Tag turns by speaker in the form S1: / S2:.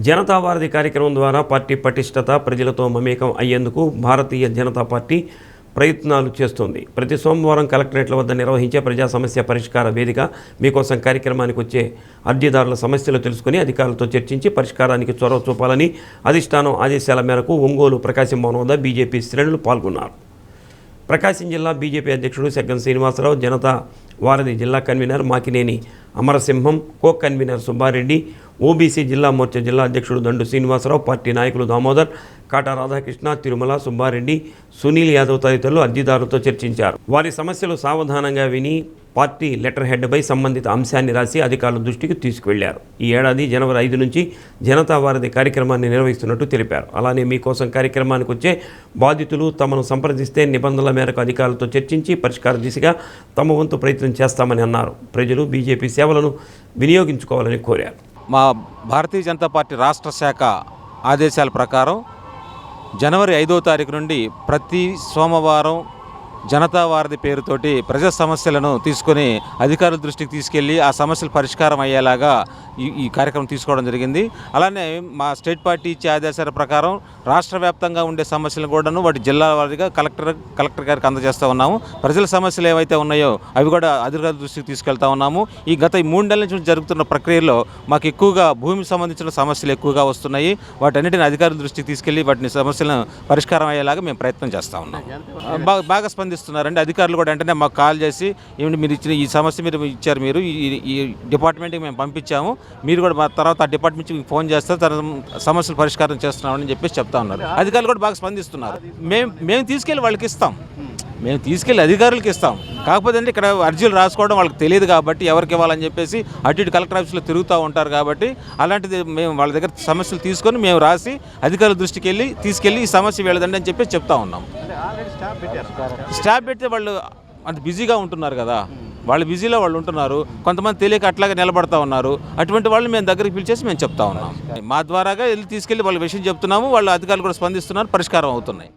S1: జనతా వారధి కార్యక్రమం ద్వారా పార్టీ పటిష్టత ప్రజలతో మమేకం అయ్యేందుకు భారతీయ జనతా పార్టీ ప్రయత్నాలు చేస్తోంది. ప్రతి సోమవారం కలెక్టరేట్ల వద్ద నిర్వహించే ప్రజా సమస్య పరిష్కార వేదిక మీకోసం కార్యక్రమానికి వచ్చే అర్జీదారుల సమస్యలు తెలుసుకుని అధికారులతో చర్చించి పరిష్కారానికి చొరవ చూపాలని అధిష్టానం ఆదేశాల మేరకు ఒంగోలు ప్రకాశం భవన్ వద్ద బీజేపీ శ్రేణులు పాల్గొన్నారు. ప్రకాశం జిల్లా బీజేపీ అధ్యక్షుడు సెగ్గం శ్రీనివాసరావు, జనతా వారధి జిల్లా convener Makineni Amarasimham, co convener Subbareddy, OBC జిల్లా మోర్చా జిల్లా అధ్యక్షుడు దండు శ్రీనివాసరావు, పార్టీ నాయకులు దామోదర్, కాటా రాధాకృష్ణ, తిరుమల, సుబ్బారెడ్డి, సునీల్ యాదవ్ తదితరులు అర్జీదారులతో చర్చించారు. వారి సమస్యలు సావధానంగా విని పార్టీ లెటర్ హెడ్పై సంబంధిత అంశాన్ని రాసి అధికారుల దృష్టికి తీసుకువెళ్లారు. ఈ ఏడాది జనవరి 5 నుంచి జనతా వారధి కార్యక్రమాన్ని నిర్వహిస్తున్నట్టు తెలిపారు. అలానే మీకోసం కార్యక్రమానికి వచ్చే బాధితులు తమను సంప్రదిస్తే నిబంధనల మేరకు అధికారులతో చర్చించి పరిష్కార దిశగా తమ వంతు ప్రయత్నం చేస్తామని అన్నారు. ప్రజలు బీజేపీ సేవలను వినియోగించుకోవాలని కోరారు.
S2: మా భారతీయ జనతా పార్టీ రాష్ట్ర శాఖ ఆదేశాల ప్రకారం జనవరి 5వ తారీఖు నుండి ప్రతి సోమవారం జనతా వారధి పేరుతోటి ప్రజా సమస్యలను తీసుకొని అధికారుల దృష్టికి తీసుకెళ్ళి ఆ సమస్యలు పరిష్కారం అయ్యేలాగా ఈ కార్యక్రమం తీసుకోవడం జరిగింది. అలానే మా స్టేట్ పార్టీ ఇచ్చే ఆదేశాల ప్రకారం రాష్ట్ర వ్యాప్తంగా ఉండే సమస్యలను కూడాను వాటి జిల్లా వారీగా కలెక్టర్ గారికి అందజేస్తూ ఉన్నాము. ప్రజల సమస్యలు ఏవైతే ఉన్నాయో అవి కూడా అధికారుల దృష్టికి తీసుకెళ్తా ఉన్నాము. గత 3 నెలల నుంచి జరుగుతున్న ప్రక్రియలో మాకు ఎక్కువగా భూమికి సంబంధించిన సమస్యలు ఎక్కువగా వస్తున్నాయి. వాటన్నిటిని అధికారుల దృష్టికి తీసుకెళ్లి వాటిని సమస్యలను పరిష్కారం అయ్యేలాగా మేము ప్రయత్నం చేస్తూ ఉన్నాం. బాగా స్పందిస్తున్నారండి. అధికారులు కూడా వెంటనే మాకు కాల్ చేసి ఏమిటి మీరు ఇచ్చిన ఈ సమస్య మీరు ఈ డిపార్ట్మెంట్కి మేము పంపించాము, మీరు కూడా మా తర్వాత ఆ డిపార్ట్మెంట్ నుంచి ఫోన్ చేస్తారు, తన సమస్యలు పరిష్కారం చేస్తున్నామని చెప్పేసి చెప్తా ఉన్నారు. అధికారులు కూడా బాగా స్పందిస్తున్నారు. మేము తీసుకెళ్ళి వాళ్ళకి ఇస్తాం, మేము తీసుకెళ్ళి అధికారులకి ఇస్తాం. కాకపోతే అంటే ఇక్కడ అర్జీలు రాసుకోవడం వాళ్ళకి తెలియదు కాబట్టి ఎవరికి ఇవ్వాలని చెప్పేసి అటు ఇటు కలెక్టర్ ఆఫీస్లో తిరుగుతూ ఉంటారు కాబట్టి అలాంటిది మేము వాళ్ళ దగ్గర సమస్యలు తీసుకొని మేము రాసి అధికారుల దృష్టికి తీసుకెళ్ళి ఈ సమస్య వెళ్ళదండి అని చెప్పేసి చెప్తా ఉన్నాం. స్టాఫ్ పెడితే వాళ్ళు అంత బిజీగా ఉంటున్నారు కదా, వాళ్ళు బిజీలో వాళ్ళు ఉంటున్నారు. కొంతమంది తెలియక అట్లాగే నిలబడతా ఉన్నారు. అటువంటి వాళ్ళు మేము దగ్గరికి పిలిచేసి మేము చెప్తా ఉన్నాం. మా ద్వారాగా వెళ్ళి తీసుకెళ్ళి వాళ్ళ విషయం చెప్తున్నాము. వాళ్ళు అధికారులు కూడా స్పందిస్తున్నారు, పరిష్కారం అవుతున్నాయి.